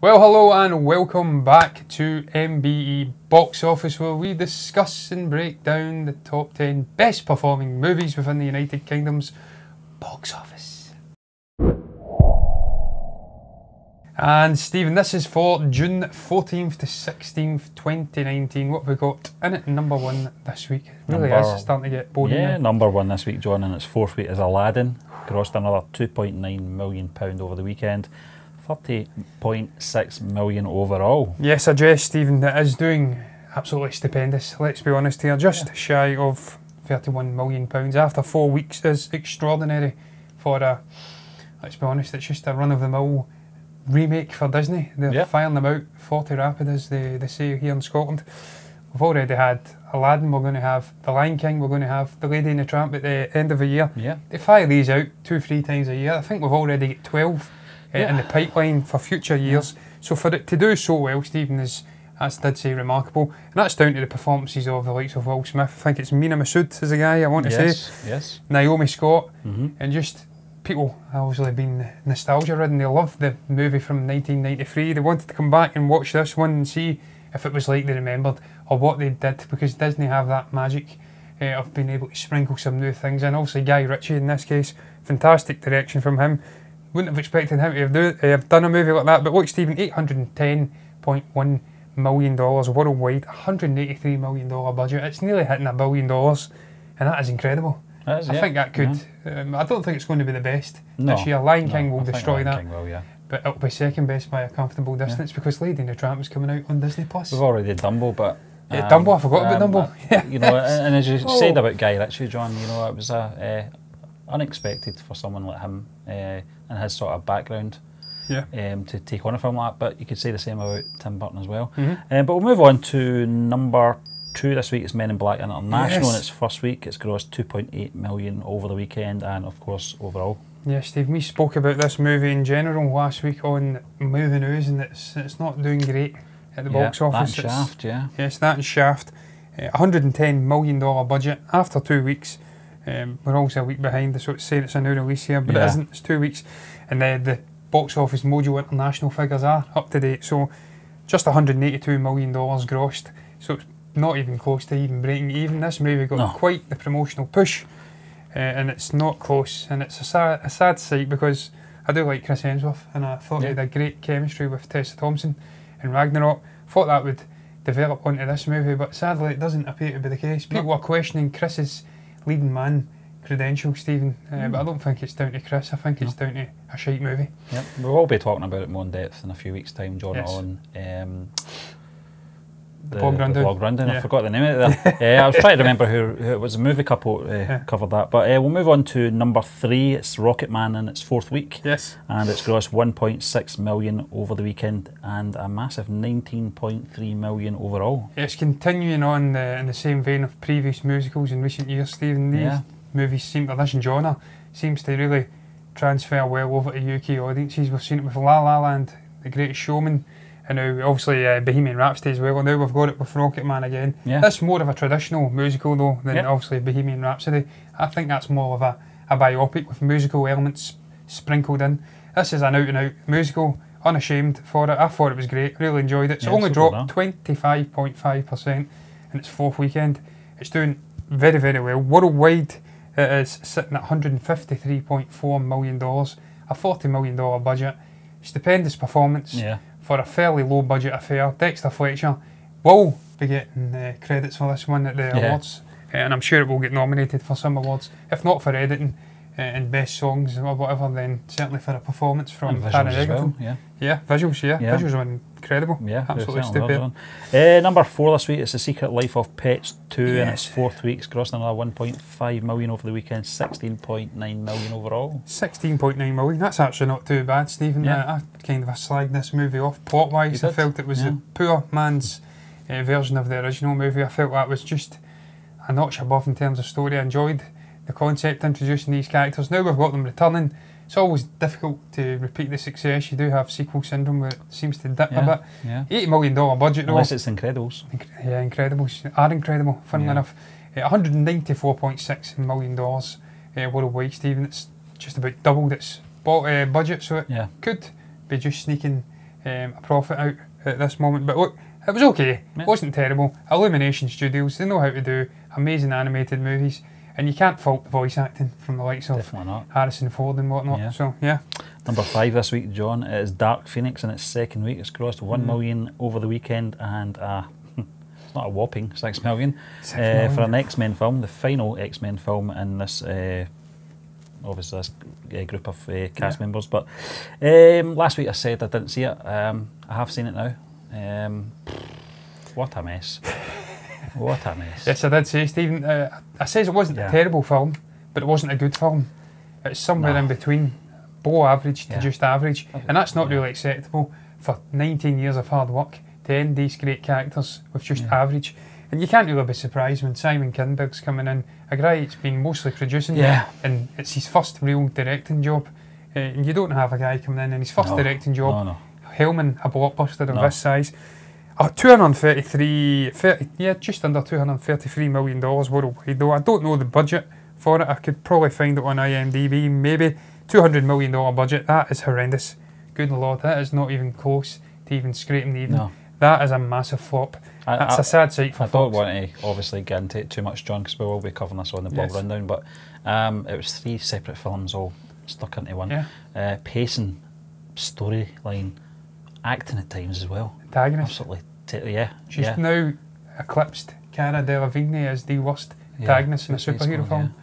Well, hello and welcome back to MBE Box Office, where we discuss and break down the top 10 best performing movies within the United Kingdom's box office. And Stephen, this is for June 14th to 16th, 2019. What have we got in at number one this week? It really is starting to get boring. Yeah, number one this week, John, in its fourth week is Aladdin. Grossed another £2.9 million over the weekend. 30.6 million overall. Yes, I guess, Stephen, it is doing absolutely stupendous. Let's be honest here, just shy of £31 million after 4 weeks is extraordinary for a, let's be honest, it's just a run-of-the-mill remake for Disney. They're firing them out 40 rapid, as they say here in Scotland. We've already had Aladdin, we're going to have The Lion King, we're going to have The Lady and the Tramp at the end of the year. They fire these out 2-3 times a year. I think we've already got 12 in the pipeline for future years. So for it to do so well, Stephen, is, as I did say, remarkable. And that's down to the performances of the likes of Will Smith. I think it's Mina Masood is the guy I want to say. Yes. Naomi Scott. And just people obviously been nostalgia ridden. They loved the movie from 1993. They wanted to come back and watch this one and see if it was like they remembered or what they did, because Disney have that magic of being able to sprinkle some new things in. Obviously Guy Ritchie in this case, fantastic direction from him. Wouldn't have expected him to have done a movie like that, but look, Stephen, $810.1 million worldwide, $183 million budget. It's nearly hitting $1 billion, and that is incredible. I think that could. I don't think it's going to be the best this year. Lion King will destroy that, but it'll be second best by a comfortable distance because Lady and the Tramp is coming out on Disney Plus. We've already had Dumbo, but Dumbo, I forgot about Dumbo. You know, and as you said about Guy Ritchie, John, you know, it was unexpected for someone like him and his sort of background to take on a film like that, but you could say the same about Tim Burton as well. But we'll move on to number 2 this week. It's Men in Black International in its first week. It's grossed 2.8 million over the weekend and of course overall. Yes, Steve, we spoke about this movie in general last week on Movie News, and it's not doing great at the box office. That and Shaft, Yes, that and Shaft. $110 million budget after 2 weeks. We're also a week behind, so it's saying it's a new release here, but it isn't, it's 2 weeks. And the box office Mojo International figures are up to date, so just $182 million grossed, so it's not even close to even breaking even. This movie got quite the promotional push, and it's not close, and it's a sad sight because I do like Chris Hemsworth, and I thought he had a great chemistry with Tessa Thompson in Ragnarok. Thought that would develop onto this movie, but sadly it doesn't appear to be the case. People are questioning Chris's leading man credentials, Stephen, but I don't think it's down to Chris. I think it's down to a shite movie. We'll all be talking about it more in depth in a few weeks' time, John, on the blog rundown. I forgot the name of it there. I was trying to remember who it was. The movie couple covered that, but we'll move on to number 3. It's Rocketman in its 4th week, and it's grossed 1.6 million over the weekend and a massive 19.3 million overall. It's continuing on in the same vein of previous musicals in recent years, Stephen. These movies seem to, this genre seems to really transfer well over to UK audiences. We've seen it with La La Land, The Greatest Showman, and now obviously Bohemian Rhapsody as well, and now we've got it with Rocketman again. That's more of a traditional musical though than obviously Bohemian Rhapsody. I think that's more of a biopic with musical elements sprinkled in. This is an out and out musical, unashamed for it. I thought it was great, really enjoyed it. It's only dropped 25.5% in its 4th weekend. It's doing very, very well. Worldwide it is sitting at $153.4 million, a $40 million budget. Stupendous performance for a fairly low budget affair. Dexter Fletcher will be getting credits for this one at the awards, and I'm sure it will get nominated for some awards, if not for editing and best songs or whatever, then certainly for a performance from Taron Egerton. Visuals are incredible. Absolutely stupid. Number 4 this week is The Secret Life of Pets 2 in its 4th week. It's grossed another 1.5 million over the weekend, 16.9 million overall. 16.9 million, that's actually not too bad, Stephen. I kind of slagged this movie off plot-wise. I felt it was the poor man's version of the original movie. I felt that was just a notch above in terms of story. I enjoyed the concept, introducing these characters. Now we've got them returning. It's always difficult to repeat the success. You do have sequel syndrome where it seems to dip a bit. $80 million budget though. Unless it's Incredibles. Incredibles are incredible, funnily enough. $194.6 million worldwide, Stephen. It's just about doubled its budget, so it could be just sneaking a profit out at this moment. But look, it was okay. It wasn't terrible. Illumination Studios, they know how to do amazing animated movies, and you can't fault the voice acting from the likes of Harrison Ford and whatnot. So yeah. Number 5 this week, John, is Dark Phoenix in its second week. It's grossed 1 million over the weekend, and it's not a whopping 6 million. For an X-Men film, the final X-Men film in this obviously this group of cast members. But last week I said I didn't see it. I have seen it now. What a mess. What a mess. Yes, I did say, Stephen, I says it wasn't a terrible film, but it wasn't a good film. It's somewhere in between, below average to just average, and that's not really acceptable for 19 years of hard work to end these great characters with just average. And you can't really be surprised when Simon Kinberg's coming in, a guy that's been mostly producing, and it's his first real directing job. And you don't have a guy coming in and his first directing job, helming a blockbuster of this size. Just under $233 million worldwide, though I don't know the budget for it. I could probably find it on IMDb, maybe. $200 million budget, that is horrendous. Good Lord, that is not even close to even scraping even. No. That is a massive flop. That's a sad sight for I don't want to obviously get into it too much, John, because we will be covering this on the blog rundown, but it was 3 separate films all stuck into one. Pacing, storyline, acting at times as well. Antagonist. Absolutely, She's now eclipsed Cara Delevingne as the worst antagonist in a superhero film.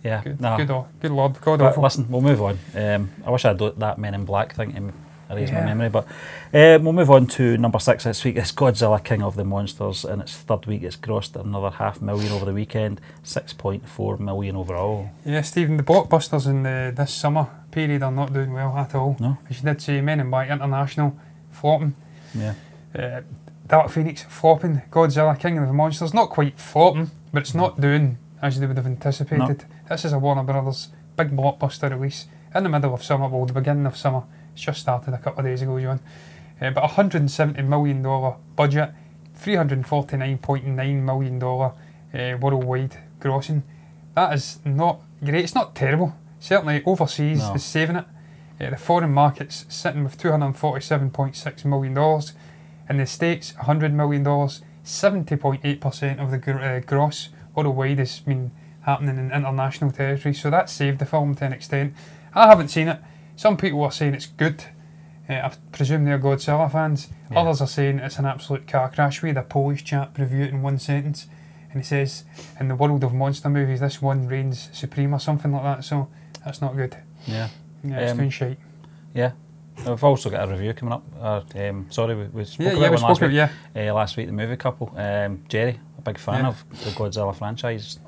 Yeah, good Lord, God awful. Listen, we'll move on. I wish I had that Men in Black thing to erase my memory, but we'll move on to number 6 this week. It's Godzilla, King of the Monsters. In its third week, it's grossed another $500,000 over the weekend, 6.4 million overall. Yeah, Stephen, the blockbusters in this summer period are not doing well at all. No. As you did say, Men in Black International flopping. Yeah. Dark Phoenix flopping. Godzilla, King of the Monsters, not quite flopping, but it's not doing as they would have anticipated. No. This is a Warner Brothers big blockbuster release in the middle of summer, well, the beginning of summer. It's just started a couple of days ago, John. But $170 million budget, $349.9 million worldwide grossing. That is not great. It's not terrible. Certainly overseas is saving it. The foreign market's sitting with $247.6 million. In the States, $100 million. 70.8% of the gross worldwide has been happening in international territory, so that saved the film to an extent. I haven't seen it. Some people are saying it's good. I presume they're Godzilla fans. Others are saying it's an absolute car crash. We had a Polish chap review it in one sentence, and he says, in the world of monster movies, this one reigns supreme or something like that, so that's not good. It's doing shite. We've also got a review coming up. Sorry, we spoke about one last week. Last week, the movie couple. Jerry, a big fan of the Godzilla franchise,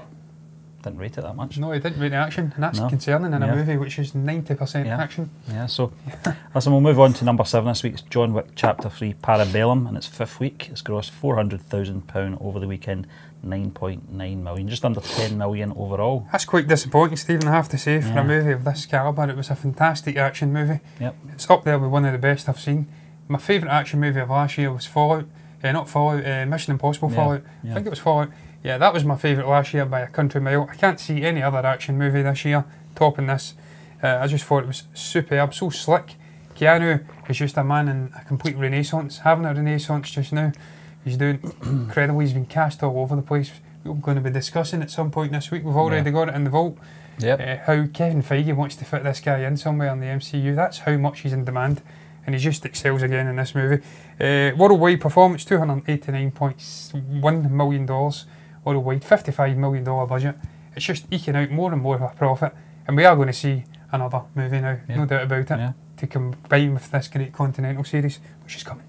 didn't rate it that much. No, he didn't rate the action, and that's concerning in a movie which is 90% action. So listen, we'll move on to number 7 this week. It's John Wick Chapter 3 Parabellum, and its 5th week. It's grossed £400,000 over the weekend, 9.9 million, just under 10 million overall. That's quite disappointing, Stephen, I have to say, for a movie of this calibre. It was a fantastic action movie. It's up there with one of the best I've seen. My favourite action movie of last year was Fallout. Not Fallout, Mission Impossible Fallout. I think it was Fallout. Yeah, that was my favourite last year by a country mile. I can't see any other action movie this year topping this. I just thought it was superb, so slick. Keanu is just a man in a complete renaissance, having a renaissance just now. He's doing incredible. He's been cast all over the place. We're going to be discussing at some point this week. We've already got it in the vault. How Kevin Feige wants to fit this guy in somewhere in the MCU. That's how much he's in demand, and he just excels again in this movie. Worldwide performance, $289.1 million worldwide, $55 million budget. It's just eking out more and more of a profit, and we are going to see another movie now, no doubt about it, to combine with this great Continental series, which is coming.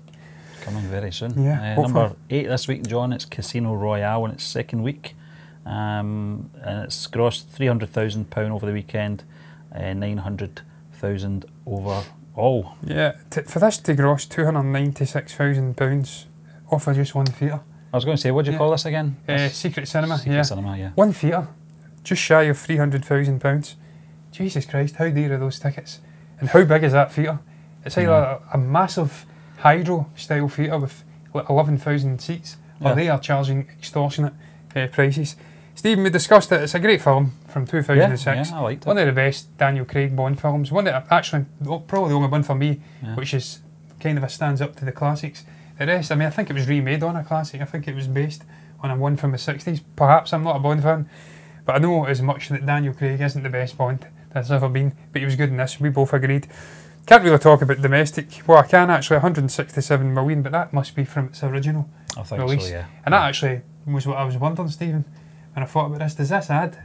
Coming very soon. Number 8 this week, John, it's Casino Royale in its 2nd week. And it's grossed £300,000 over the weekend, 900,000 overall. For this to gross £296,000 off of just one theatre. I was going to say, what do you call this again? Secret Cinema. Secret Cinema, one theatre, just shy of £300,000. Jesus Christ, how dear are those tickets? And how big is that theatre? It's either a massive Hydro-style theatre with 11,000 seats, or they are charging extortionate prices. Stephen, we discussed it. It's a great film from 2006. I liked it. One of the best Daniel Craig Bond films. One that actually, probably the only one for me, which is kind of stands up to the classics. The rest, I mean, I think it was remade on a classic. I think it was based on a one from the 60s. Perhaps, I'm not a Bond fan, but I know as much that Daniel Craig isn't the best Bond that's ever been, but he was good in this. We both agreed. Can't really talk about domestic. Well, I can actually, 167 million, but that must be from its original release. So, yeah. And that actually was what I was wondering, Stephen, when I thought about this. Does this add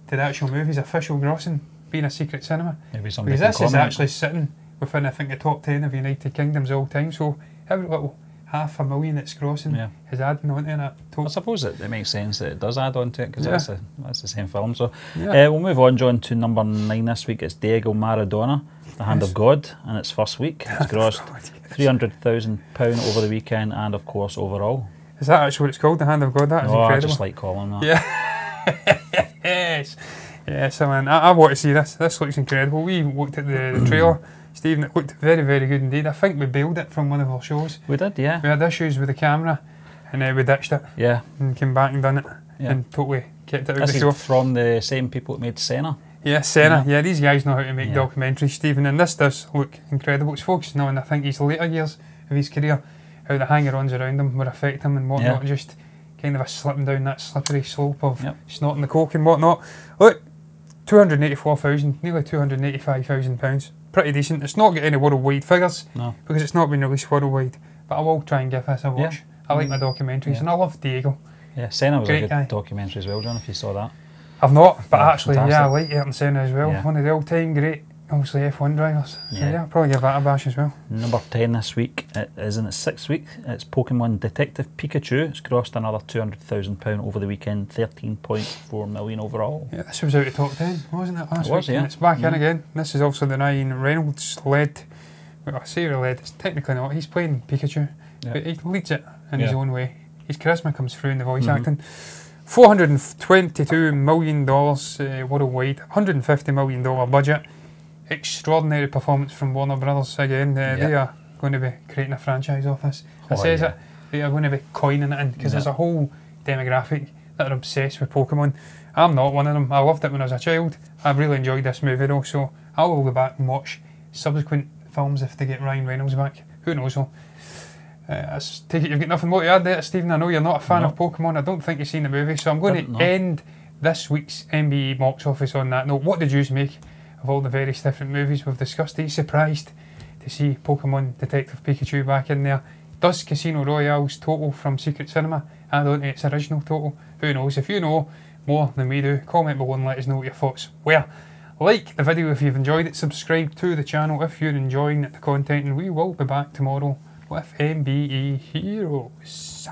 to the actual movie's official grossing being a secret cinema? Maybe somebody because this is comment. actually sitting within, I think, the top 10 of United Kingdom's all time. So every little $500,000 it's grossing is adding onto that total. I suppose it makes sense that it does add on to it because that's the same film. So Yeah. we'll move on, John, to number 9 this week. It's Diego Maradona, The Hand of God, in its first week. It's grossed £300,000 over the weekend and, of course, overall. Is that actually what it's called, The Hand of God? That is incredible. I just like calling that. Yeah. Yes. Yes, I mean, I want to see this. This looks incredible. We looked at the trailer, Stephen. It looked very, very good indeed. I think we bailed it from one of our shows. We did, yeah. We had issues with the camera, and we ditched it. Yeah. And came back and done it, and totally kept it out of the show. This is from the same people that made Senna. Yeah, Senna. Yeah, these guys know how to make documentaries, Stephen, and this does look incredible. It's focusing on, I think, his later years of his career, how the hanger-ons around him would affect him and whatnot, just kind of a slipping down that slippery slope of snorting the coke and whatnot. Look, 284,000, nearly £285,000. Pretty decent. It's not got any worldwide figures because it's not been released worldwide, but I will try and give this a watch. I like my documentaries and I love Diego. Yeah, Senna was a good documentary as well, John, if you saw that. I've not, but actually, I like Ayrton Senna as well. One of the all-time great, obviously, F1 drivers. So I'll probably give that a bash as well. Number 10 this week, it is in its 6th week. It's Pokémon Detective Pikachu. It's grossed another £200,000 over the weekend, 13.4 million overall. Yeah, this was out of top 10, wasn't it, last week? Yeah. And it's back in again. This is also the Ryan Reynolds led. Well, I say led, it's technically not. He's playing Pikachu, but he leads it in his own way. His charisma comes through in the voice acting. $422 million worldwide, $150 million budget. Extraordinary performance from Warner Brothers again. They are going to be creating a franchise off this. It says it. They are going to be coining it in because there's a whole demographic that are obsessed with Pokemon. I'm not one of them. I loved it when I was a child. I really enjoyed this movie though, so I will go back and watch subsequent films if they get Ryan Reynolds back. Who knows though. I take it you've got nothing more to add there, Stephen. I know you're not a fan of Pokemon. I don't think you've seen the movie, so I'm going to end this week's MBE box office on that note. What did you make of all the various different movies we've discussed? Are you surprised to see Pokemon Detective Pikachu back in there? Does Casino Royale's total from Secret Cinema add on to its original total? Who knows? If you know more than we do, comment below and let us know what your thoughts were. Like the video if you've enjoyed it, subscribe to the channel if you're enjoying the content, and we will be back tomorrow with MBE Heroes.